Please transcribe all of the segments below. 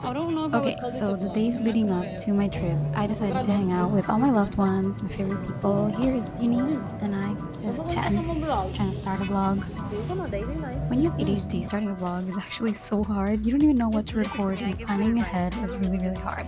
Okay, so the days leading up to my trip, I decided to hang out with all my loved ones, my favorite people. Here is Jeannie and I just chatting, trying to start a vlog. When you have ADHD, starting a vlog is actually so hard. You don't even know what to record, and planning ahead is really, really hard.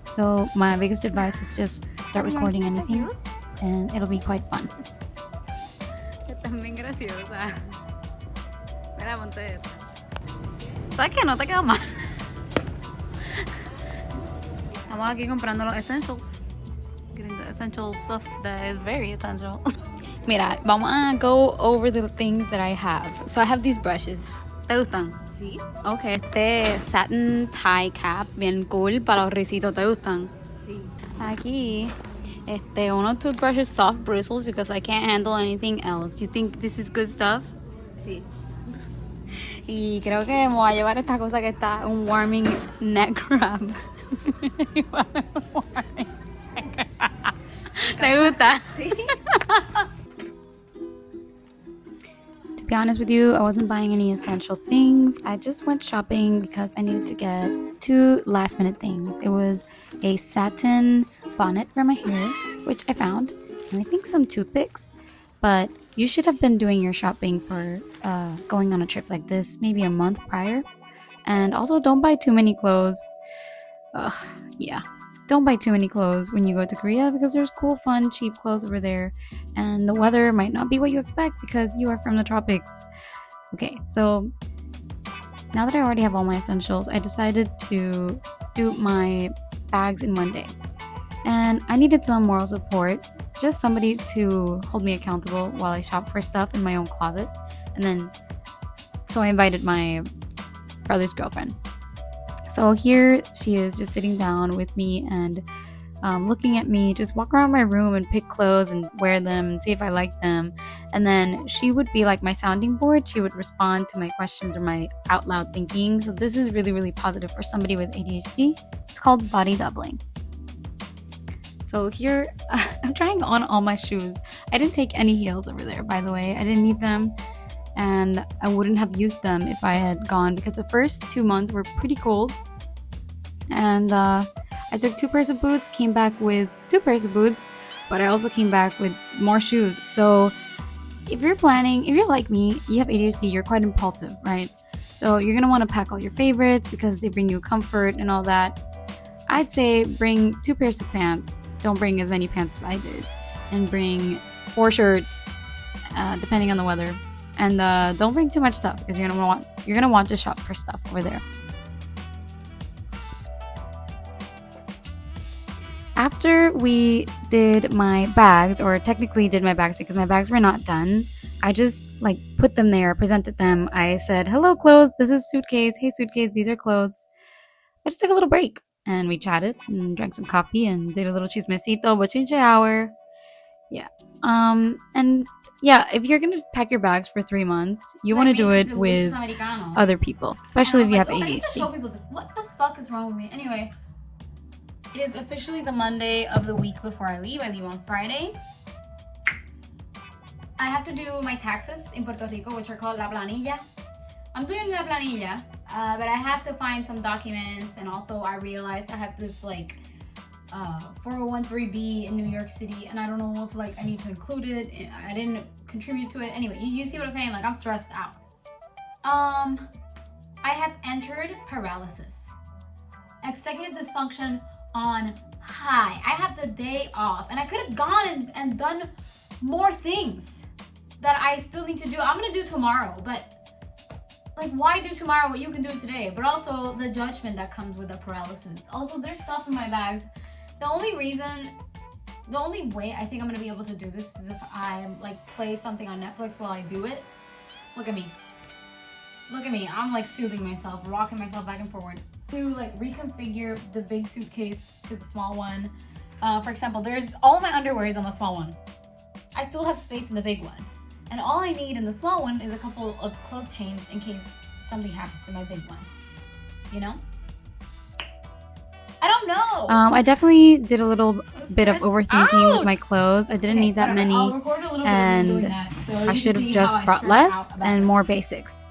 So my biggest advice is just start recording anything, and it'll be quite fun. También graciosa. Mira, ponte eso. ¿Sabes qué? No te queda mal. Estamos aquí comprando los essentials. Getting the essential stuff that is very essential. Mira, vamos a go over the things that I have. So I have these brushes. ¿Te gustan? Sí. Okay. Este satin tie cap, bien cool, para los risitos. ¿Te gustan? Sí. Aquí, unos toothbrushes, soft bristles, because I can't handle anything else. You think this is good stuff? Sí. Y creo que me voy a llevar esta cosa que está un warming neck wrap. ¿Te gusta? Sí. To be honest with you, I wasn't buying any essential things. I just went shopping because I needed to get two last minute things. It was a satin bonnet for my hair, which I found, and I think some toothpicks. But you should have been doing your shopping for going on a trip like this maybe a month prior. And also, don't buy too many clothes. Yeah. Don't buy too many clothes when you go to Korea because there's cool, fun, cheap clothes over there. And the weather might not be what you expect because you are from the tropics. Okay, so now that I already have all my essentials, I decided to do my bags in one day. And I needed some moral support, just somebody to hold me accountable while I shop for stuff in my own closet. And then, so I invited my brother's girlfriend. So here she is, just sitting down with me and looking at me, just walk around my room and pick clothes and wear them and see if I like them. And then she would be like my sounding board. She would respond to my questions or my out loud thinking. So this is really, really positive for somebody with ADHD. It's called body doubling. So here, I'm trying on all my shoes. I didn't take any heels over there, by the way. I didn't need them. And I wouldn't have used them if I had gone because the first 2 months were pretty cold. And I took 2 pairs of boots, came back with 2 pairs of boots, but I also came back with more shoes. So if you're like me, you have ADHD, you're quite impulsive, right? So you're going to want to pack all your favorites because they bring you comfort and all that. I'd say bring 2 pairs of pants. Don't bring as many pants as I did. And bring 4 shirts, depending on the weather. And don't bring too much stuff because you're gonna want to shop for stuff over there. After we did my bags, or technically did my bags because my bags were not done, I just put them there, presented them. I said, "Hello, clothes. This is suitcase. Hey, suitcase. These are clothes." I just took a little break and we chatted and drank some coffee and did a little chismecito, bochinche hour. Yeah. And yeah, if you're gonna pack your bags for 3 months, you want to do it with other people, especially if you have ADHD. I need to show people this. What the fuck is wrong with me? Anyway, it is officially the Monday of the week before I leave. I leave on Friday. I have to do my taxes in Puerto Rico, which are called la planilla. I'm doing la planilla, but I have to find some documents, and also I realized I have this 401(b) in New York City, and I don't know if I need to include it. I didn't contribute to it. Anyway, you see what I'm saying? I'm stressed out. I have entered paralysis, executive dysfunction on high. I have the day off, and I could have gone and done more things that I still need to do. I'm gonna do tomorrow, but why do tomorrow what you can do today? But also the judgment that comes with the paralysis. Also, there's stuff in my bags. The only way I think I'm gonna be able to do this is if I play something on Netflix while I do it. Look at me. I'm soothing myself, rocking myself back and forward. To reconfigure the big suitcase to the small one. For example, there's all my underwear is on the small one. I still have space in the big one. And all I need in the small one is a couple of clothes changed in case something happens to my big one. You know? I don't know. I definitely did a little bit of overthinking with my clothes. I didn't need that many, and I should have just brought less and more basics.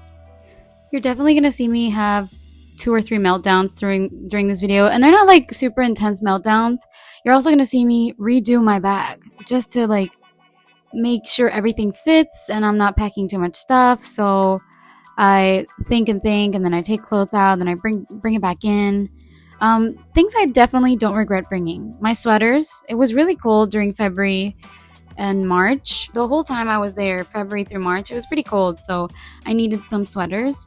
You're definitely gonna see me have 2 or 3 meltdowns during this video, and they're not like super intense meltdowns. You're also gonna see me redo my bag just to like make sure everything fits and I'm not packing too much stuff. So I think, and then I take clothes out, then I bring it back in. Things I definitely don't regret bringing. My sweaters. It was really cold during February and March. The whole time I was there, February through March, it was pretty cold, so I needed some sweaters.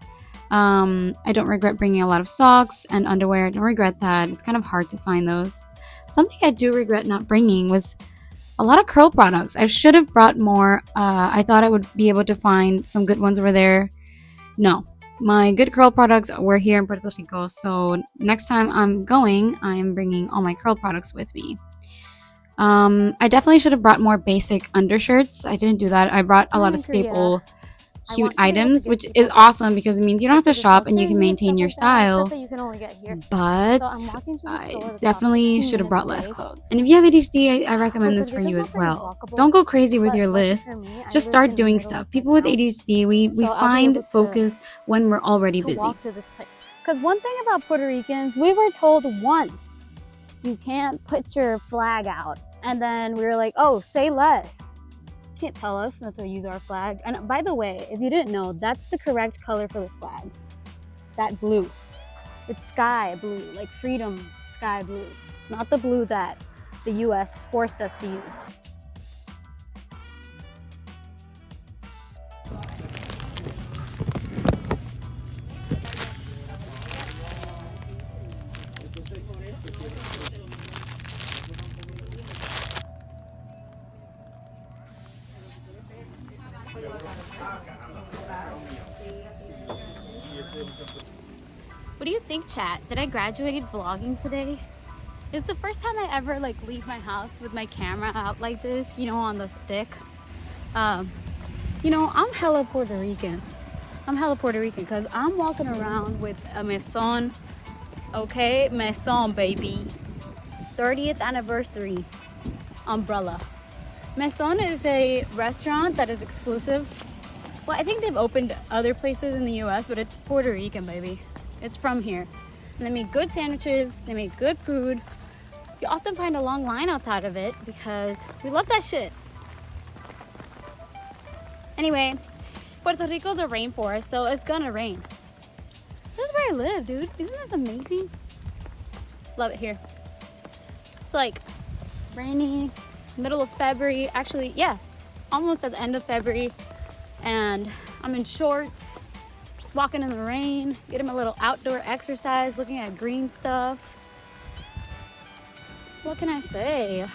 I don't regret bringing a lot of socks and underwear. I don't regret that. It's kind of hard to find those. Something I do regret not bringing was a lot of curl products. I should have brought more. I thought I would be able to find some good ones over there. No. My good curl products were here in Puerto Rico, so next time I'm going, I'm bringing all my curl products with me. I definitely should have brought more basic undershirts. I didn't do that. I brought a lot of staple cute items, which is awesome because it means you don't have to shop and you can maintain your style. But I definitely should have brought less clothes. And if you have ADHD, I recommend this for you as well. Don't go crazy with your list. Just start doing stuff. People with ADHD, we find focus when we're already busy. Because one thing about Puerto Ricans, we were told once, you can't put your flag out. And then we were like, oh, say less. Can't tell us not to use our flag. And by the way, if you didn't know, that's the correct color for the flag. That blue. It's sky blue, like freedom sky blue. Not the blue that the US forced us to use. What do you think, chat? Did I graduate vlogging today? It's the first time I ever like leave my house with my camera out like this, you know, on the stick. You know, I'm hella Puerto Rican. Because I'm walking around with a Maison, okay? Maison, baby. 30th anniversary umbrella. Maison is a restaurant that is exclusive. Well, I think they've opened other places in the US, but it's Puerto Rican, baby. It's from here. And they make good sandwiches, they make good food. You often find a long line outside of it because we love that shit. Anyway, Puerto Rico's a rainforest, so it's gonna rain. This is where I live, dude. Isn't this amazing? Love it here. It's like rainy, middle of February. Actually, yeah, almost at the end of February. And I'm in shorts, just walking in the rain, getting a little outdoor exercise, looking at green stuff. What can I say?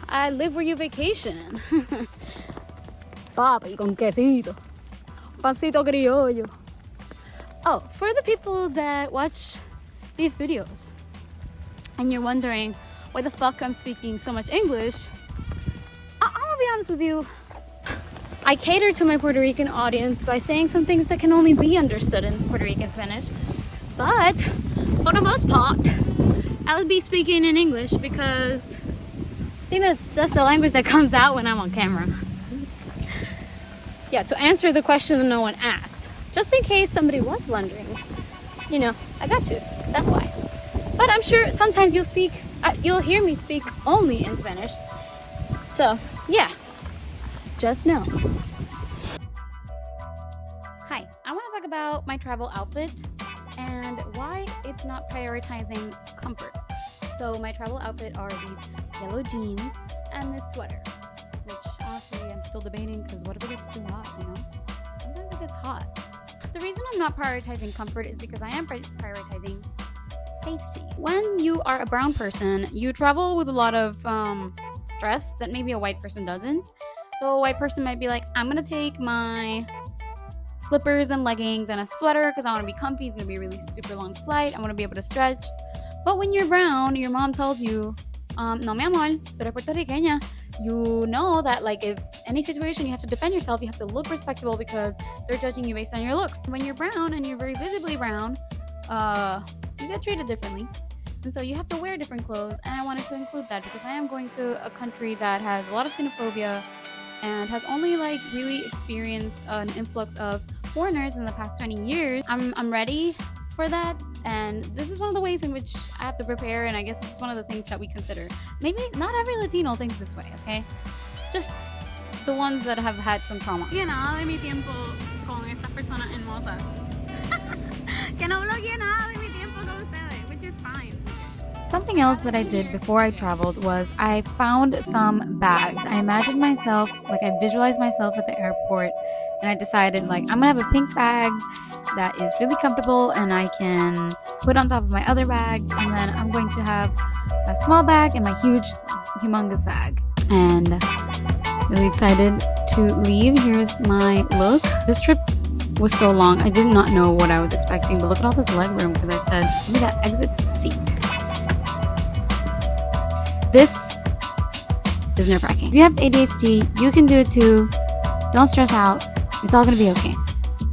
I live where you vacation. Papi con quesito. Pancito criollo. Oh, for the people that watch these videos and you're wondering why the fuck I'm speaking so much English, I'm gonna be honest with you. I cater to my Puerto Rican audience by saying some things that can only be understood in Puerto Rican Spanish. But for the most part, I'll be speaking in English because I think that's the language that comes out when I'm on camera. Yeah, to answer the question that no one asked, just in case somebody was wondering, you know, I got you. That's why. But I'm sure sometimes you'll hear me speak only in Spanish. So yeah, just know. Hi, I want to talk about my travel outfit and why it's not prioritizing comfort. So my travel outfit are these yellow jeans and this sweater, which honestly I'm still debating because what if it gets too hot, you know? Sometimes it gets hot. The reason I'm not prioritizing comfort is because I am prioritizing safety. When you are a brown person, you travel with a lot of stress that maybe a white person doesn't. So a white person might be like, I'm gonna take my slippers and leggings and a sweater because I want to be comfy. It's gonna be a really super long flight. I want to be able to stretch. But when you're brown, your mom tells you, no mi amor, tú eres puertorriqueña. You know that like if any situation you have to defend yourself, you have to look respectable because they're judging you based on your looks. When you're brown and you're very visibly brown, you get treated differently. And so you have to wear different clothes. And I wanted to include that because I am going to a country that has a lot of xenophobia and has only like really experienced an influx of foreigners in the past 20 years. I'm ready for that And this is one of the ways in which I have to prepare, and I guess it's one of the things that we consider. Maybe not every Latino thinks this way, okay? Just the ones that have had some trauma. Que nada de mi tiempo con estas personas hermosas. Que no bloqueé nada de mi tiempo con ustedes, which is fine. Something else that I did before I traveled was I found some bags. I imagined myself, like I visualized myself at the airport, and I decided like I'm gonna have a pink bag that is really comfortable and I can put on top of my other bag, and then I'm going to have a small bag and my humongous bag. And really excited to leave. Here's my look. This trip was so long, I did not know what I was expecting, but look at all this leg room because I said, look at that exit seat. This is nerve-wracking. If you have ADHD, you can do it too. Don't stress out. It's all gonna be okay.